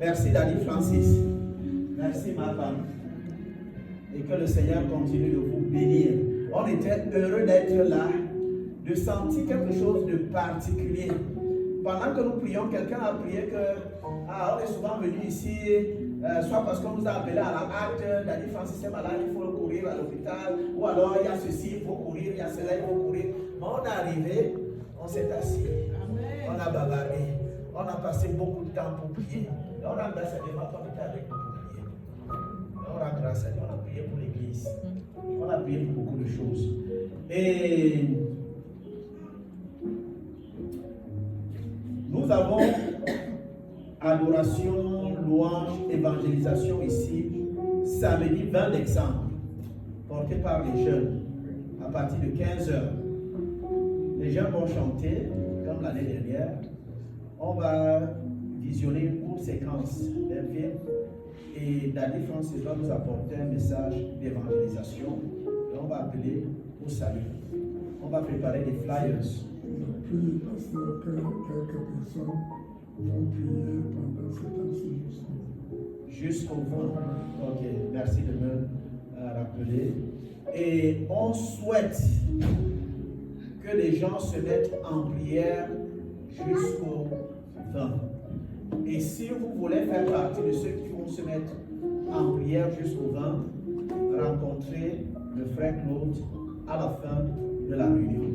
Merci Daddy Francis. Merci ma femme. Et que le Seigneur continue de vous bénir. On était heureux d'être là, de sentir quelque chose de particulier. Pendant que nous prions, quelqu'un a prié que on est souvent venu ici, soit parce qu'on nous a appelé à la hâte, Daddy Francis est malade, il faut courir à l'hôpital, ou alors il y a ceci, il faut courir, il y a cela, il faut courir. Mais on est arrivé, on s'est assis, on a bavardé, on a passé beaucoup de temps pour prier. Et on a grâce à Dieu, on était avec nous pour prier. Et on a grâce à Dieu, on a prié pour l'église. On a prié pour beaucoup de choses. Et nous avons adoration, louange, évangélisation ici, samedi 20 décembre, porté par les jeunes, à partir de 15h. Les jeunes vont chanter, comme l'année dernière. On va visionner une courte séquence d'un film et Daddy Francis va nous apporter un message d'évangélisation et on va appeler au salut. On va préparer des flyers. Puis, parce que quelques personnes vont prier pendant cette année jusqu'au 20. Ok, merci de me rappeler. Et on souhaite que les gens se mettent en prière jusqu'au 20. Et si vous voulez faire partie de ceux qui vont se mettre en prière jusqu'au 20, rencontrez le frère Claude à la fin de la réunion.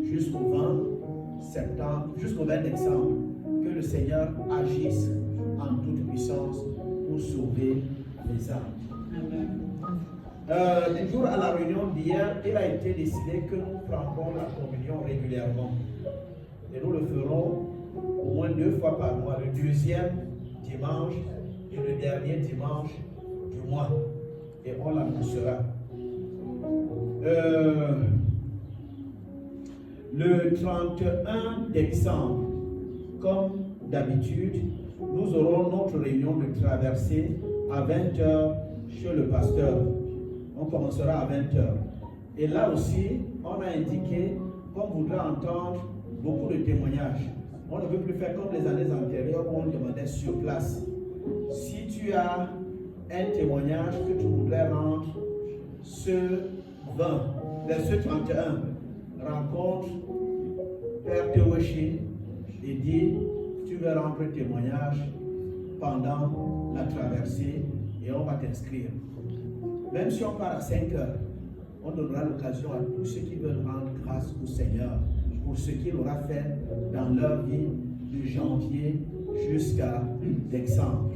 Jusqu'au 20 septembre, jusqu'au 20 décembre, que le Seigneur agisse en toute puissance pour sauver les âmes. Toujours à la réunion d'hier, il a été décidé que nous prendrons la communion régulièrement. Et nous le ferons au moins 2 fois par mois, le deuxième dimanche et le dernier dimanche du mois. Et on l'annoncera. Le 31 décembre, comme d'habitude, nous aurons notre réunion de traversée à 20h chez le pasteur. On commencera à 20h. Et là aussi, on a indiqué qu'on voudrait entendre beaucoup de témoignages. On ne veut plus faire comme les années antérieures où on demandait sur place. Si tu as un témoignage que tu voudrais rendre ce 31, rencontre Père Théochi et dis tu veux rendre un témoignage pendant la traversée et on va t'inscrire. Même si on part à 5 heures, on donnera l'occasion à tous ceux qui veulent rendre grâce au Seigneur pour ce qu'il aura fait dans leur vie de janvier jusqu'à décembre.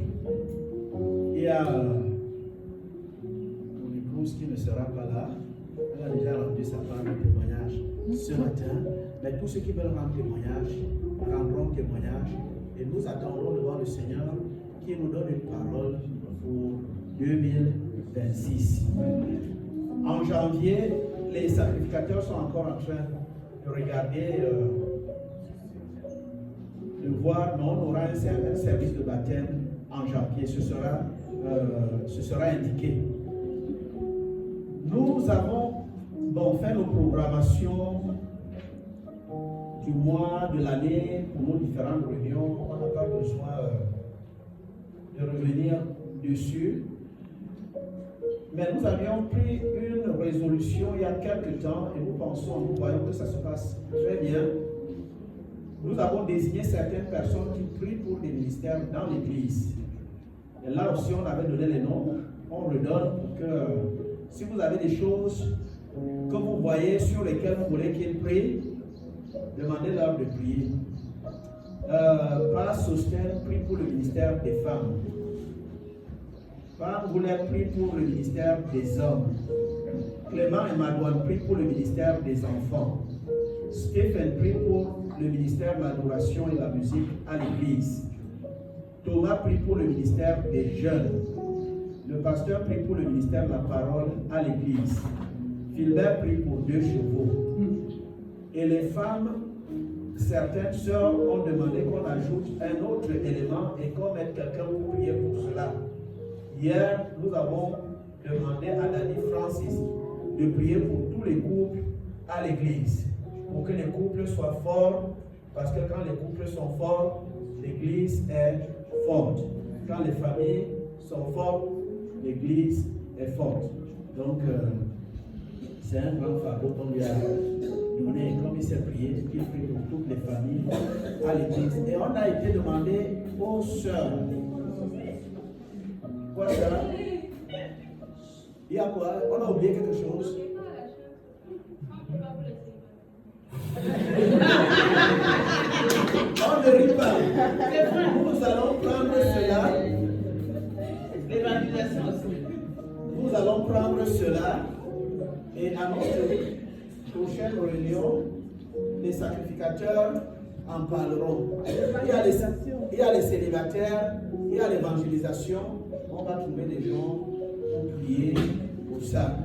Il y a mon épouse qui ne sera pas là. Elle a déjà rendu sa part de témoignage ce matin. Mais tous ceux qui veulent rendre témoignage rendront témoignage. Et nous attendrons devant le Seigneur qui nous donne une parole pour 2026. En janvier, les sacrificateurs sont encore en train de regarder, de voir, mais on aura un service de baptême en janvier. Ce sera indiqué. Nous avons fait nos programmations du mois, de l'année, pour nos différentes réunions. On n'a pas besoin de revenir dessus. Mais nous avions pris une résolution il y a quelque temps et nous voyons que ça se passe très bien. Nous avons désigné certaines personnes qui prient pour des ministères dans l'église. Et là aussi, on avait donné les noms. On redonne pour que si vous avez des choses que vous voyez sur lesquelles vous voulez qu'ils prient, demandez-leur de prier. Passe Sosten prie pour le ministère des femmes. Pam Goulet prie pour le ministère des hommes. Clément et Madouane prient pour le ministère des enfants. Stephen prie pour le ministère de l'adoration et de la musique à l'église. Thomas prie pour le ministère des jeunes. Le pasteur prie pour le ministère de la parole à l'église. Philbert prie pour 2 chevaux. Et les femmes, certaines sœurs ont demandé qu'on ajoute un autre élément et qu'on mette quelqu'un pour prier pour cela. Hier, nous avons demandé à Daddy Francis de prier pour tous les couples à l'église, pour que les couples soient forts, parce que quand les couples sont forts, l'église est forte. Quand les familles sont fortes, l'Église est forte. Donc, c'est un grand fardeau qu'on lui a donné, comme il s'est prié, qu'il prie pour toutes les familles à l'Église. Et on a été demandé aux sœurs. Quoi ça? Il y a quoi? On a oublié quelque chose. On ne rit pas. Nous allons prendre cela. L'évangélisation aussi. Nous allons prendre cela et à notre prochaine réunion, les sacrificateurs en parleront. Il y a les célibataires, il y a l'évangélisation. On va trouver des gens pour prier pour ça.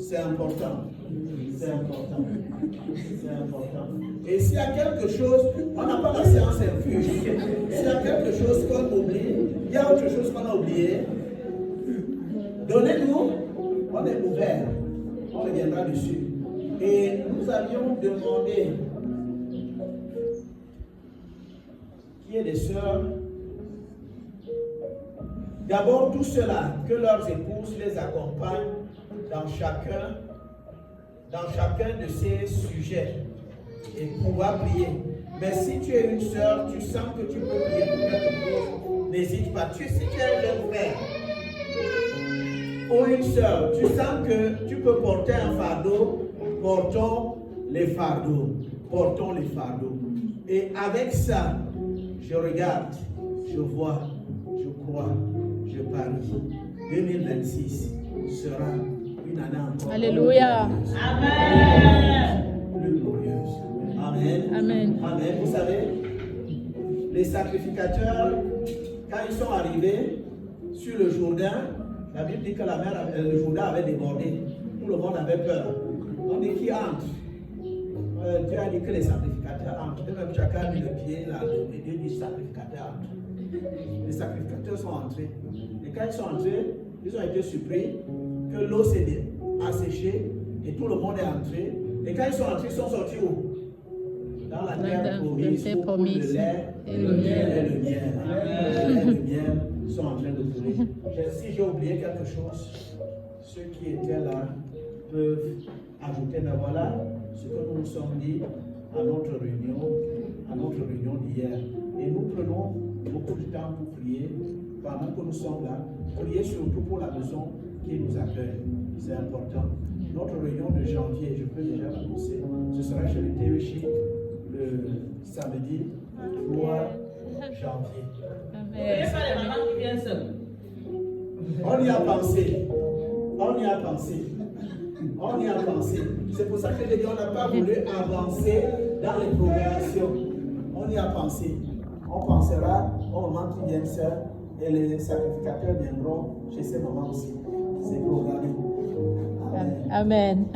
C'est important. C'est important. C'est important. Et s'il y a quelque chose, on n'a pas la séance infuse. S'il y a quelque chose qu'on oublie, il y a autre chose qu'on a oublié, donnez-nous, on est ouvert. On reviendra dessus. Et nous avions demandé qu'il y ait des sœurs. D'abord, tout cela, que leurs épouses les accompagnent dans chacun de ces sujets et pouvoir prier. Mais si tu es une sœur, tu sens que tu peux prier pour quelque chose, n'hésite pas. Si tu es un jeune frère ou une sœur, tu sens que tu peux porter un fardeau, portons les fardeaux. Portons les fardeaux. Et avec ça, je regarde, je vois, je crois, je parie. 2026 sera une année encore. Alléluia. Plus glorieuse. Amen. Amen. Amen. Vous savez, les sacrificateurs, quand ils sont arrivés sur le Jourdain, la Bible dit que le Jourdain avait débordé. Tout le monde avait peur. On dit qui entre? Dieu a dit que les sacrificateurs entrent. Et même chacun a mis le pied là. Et Dieu dit sacrificateurs entrent. Les sacrificateurs sont entrés. Et quand ils sont entrés, ils ont été surpris que l'eau s'est asséchée et tout le monde est entré. Et quand ils sont entrés, ils sont sortis où? Dans la terre promise, où le lait et le miel. Le lait et le miel sont en train de couler. Si j'ai oublié quelque chose, ceux qui étaient là peuvent ajouter. Mais voilà ce que nous nous sommes dit à notre réunion d'hier. Et nous prenons beaucoup de temps pour prier pendant que nous sommes là. Prier surtout pour la maison qui nous accueille. C'est important. Notre réunion de janvier, je peux déjà l'annoncer, ce sera chez le TECHI le samedi 3 janvier. On y a pensé. On y a pensé. On y a pensé. C'est pour ça que j'ai dit on n'a pas voulu avancer dans les programmations. On y a pensé. On pensera au moment qui viennent seuls et les sacrificateurs viendront chez ces mamans aussi. C'est programmé. Amen. Amen.